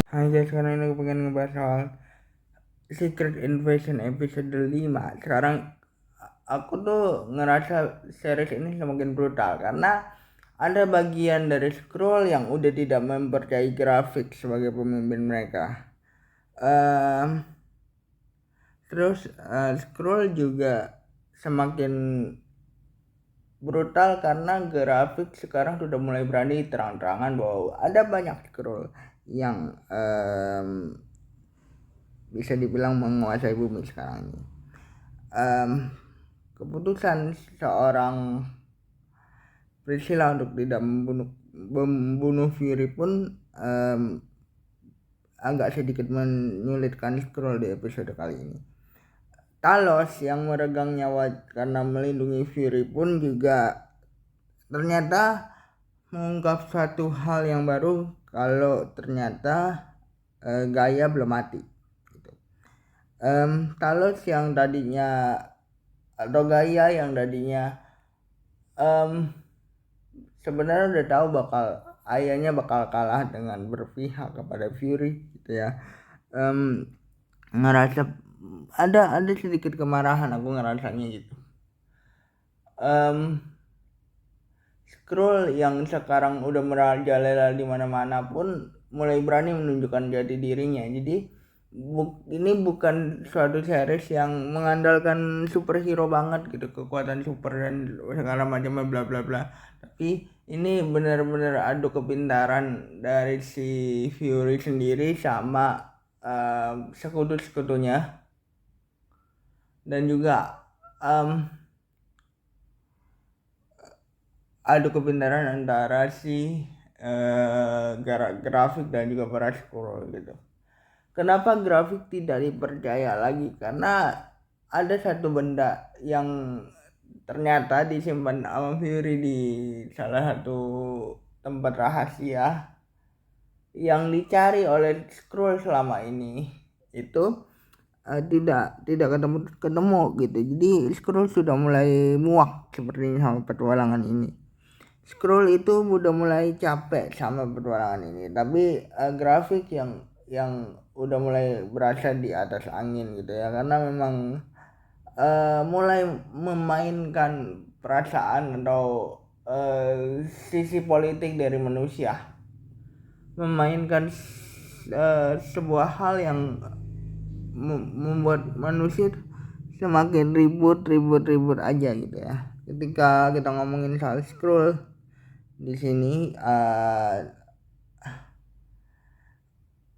Hai guys, sekarang ini aku pengen ngebahas soal Secret Invasion episode 5. Sekarang aku tuh ngerasa series ini semakin brutal karena ada bagian dari Skrull yang udah tidak mempercayai grafik sebagai pemimpin mereka. Ehm, Terus Skrull juga semakin brutal karena grafik sekarang sudah mulai berani terang-terangan bahwa ada banyak Skrull yang bisa dibilang menguasai bumi sekarang ini. Em, Keputusan seorang Priscilla untuk tidak membunuh Fury pun agak sedikit menyulitkan Skrull di episode kali ini. Talos yang meregang nyawa karena melindungi Fury pun juga ternyata mengungkap satu hal yang baru, kalau ternyata Gaia belum mati. Gitu. Talos yang tadinya atau Gaia yang tadinya sebenarnya udah tahu bakal ayahnya bakal kalah dengan berpihak kepada Fury gitu ya. Ngerasa ada sedikit kemarahan, aku ngerasanya gitu. Skrull yang sekarang udah merajalela di mana-mana pun mulai berani menunjukkan jati dirinya. Jadi ini bukan suatu series yang mengandalkan superhero banget gitu, kekuatan super dan segala macamnya bla bla bla. Tapi ini benar-benar adu kepintaran dari si Fury sendiri sama sekutu-sekutunya, dan juga adu kepintaran antara si grafik dan juga para scroll gitu. Kenapa grafik tidak dipercaya lagi? Karena ada satu benda yang ternyata disimpan sama Fury di salah satu tempat rahasia yang dicari oleh Skrull selama ini. Itu tidak ketemu gitu. Jadi Skrull sudah mulai muak sepertinya sama petualangan ini. Scroll itu udah mulai capek sama petualangan ini, tapi grafik yang udah mulai berasa di atas angin gitu ya, karena memang mulai memainkan perasaan atau sisi politik dari manusia, memainkan sebuah hal yang membuat manusia semakin ribut aja gitu ya. Ketika kita ngomongin soal scroll di sini,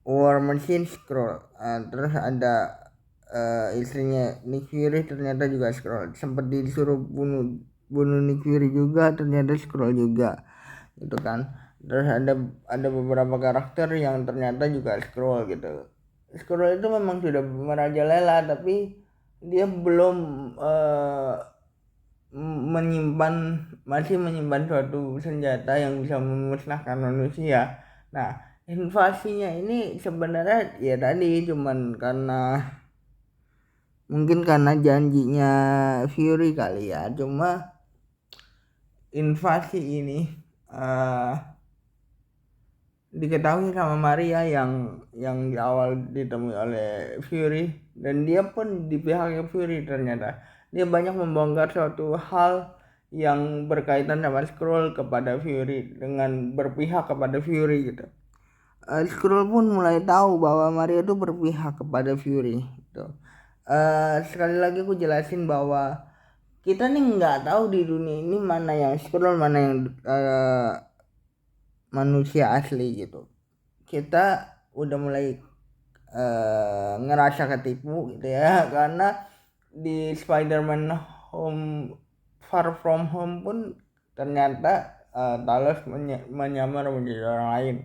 War Machine scroll, terus ada istrinya Nick Fury ternyata juga scroll, sempat disuruh bunuh Nick Fury juga ternyata scroll juga gitu kan. Terus ada beberapa karakter yang ternyata juga scroll gitu. Scroll itu memang sudah merajalela, tapi dia belum masih menyimpan suatu senjata yang bisa memusnahkan manusia. Nah, invasinya ini sebenarnya ya tadi cuman mungkin karena janjinya Fury kali ya. Cuma invasi ini diketahui sama Maria yang di awal ditemui oleh Fury, dan dia pun di pihaknya Fury. Ternyata dia banyak membongkar suatu hal yang berkaitan sama Skrull kepada Fury dengan berpihak kepada Fury gitu. Skrull pun mulai tahu bahwa Maria itu berpihak kepada Fury gitu. Sekali lagi aku jelasin bahwa kita nih nggak tahu di dunia ini mana yang Skrull, mana yang manusia asli gitu. Kita udah mulai ngerasa ketipu gitu ya, karena di Spider-Man Home Far From Home pun ternyata Talos menyamar menjadi orang lain.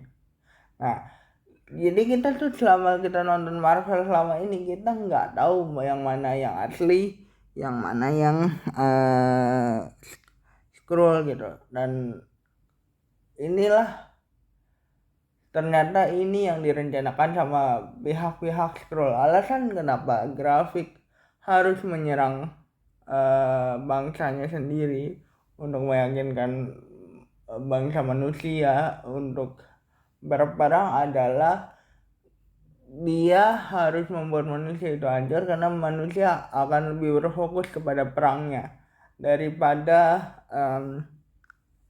Nah, jadi kita tuh selama kita nonton Marvel selama ini, kita nggak tahu yang mana yang asli, yang mana yang scroll gitu. Dan inilah ternyata ini yang direncanakan sama pihak-pihak Scroll. Alasan kenapa grafik harus menyerang bangsanya sendiri untuk meyakinkan bangsa manusia untuk berperang adalah dia harus membuat manusia itu hancur karena manusia akan lebih berfokus kepada perangnya daripada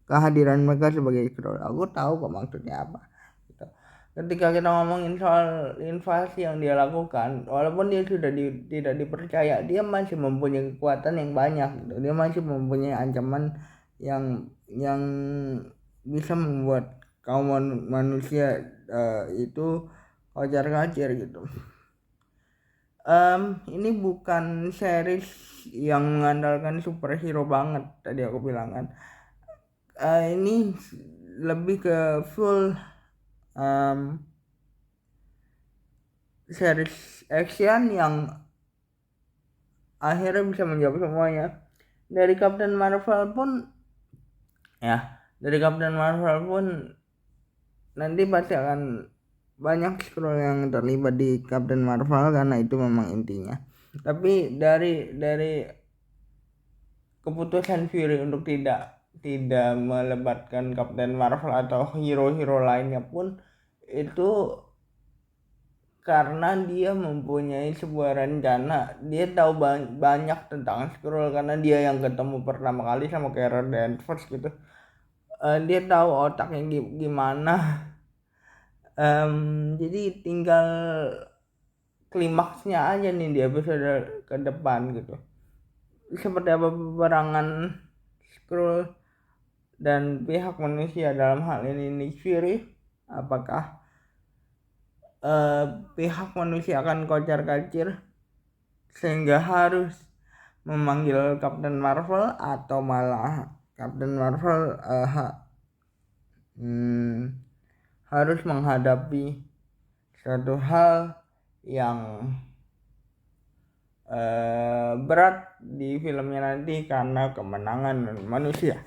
kehadiran mereka sebagai Skrull. Aku tahu kok maksudnya apa gitu. Ketika kita ngomongin soal invasi yang dia lakukan, walaupun dia sudah tidak dipercaya, dia masih mempunyai kekuatan yang banyak gitu. Dia masih mempunyai ancaman yang bisa membuat kaum manusia itu kocar-kacir gitu. Ini bukan series yang mengandalkan superhero banget tadi aku bilang kan. Ini lebih ke full series action yang akhirnya bisa menjawab semuanya. Dari Captain Marvel pun nanti pasti akan banyak Skrull yang terlibat di Captain Marvel karena itu memang intinya. Tapi dari keputusan Fury untuk tidak melebatkan Captain Marvel atau hero-hero lainnya pun itu karena dia mempunyai sebuah rencana. Dia tahu banyak tentang Skrull karena dia yang ketemu pertama kali sama Carol Danvers gitu. Dia tahu otaknya gimana. Jadi tinggal klimaksnya aja nih di episode ke depan gitu. Seperti apa peperangan Skrull dan pihak manusia, dalam hal ini Nick Fury. Apakah pihak manusia akan kocar-kacir sehingga harus memanggil Captain Marvel, atau malah Captain Marvel harus menghadapi suatu hal yang berat di filmnya nanti karena kemenangan manusia.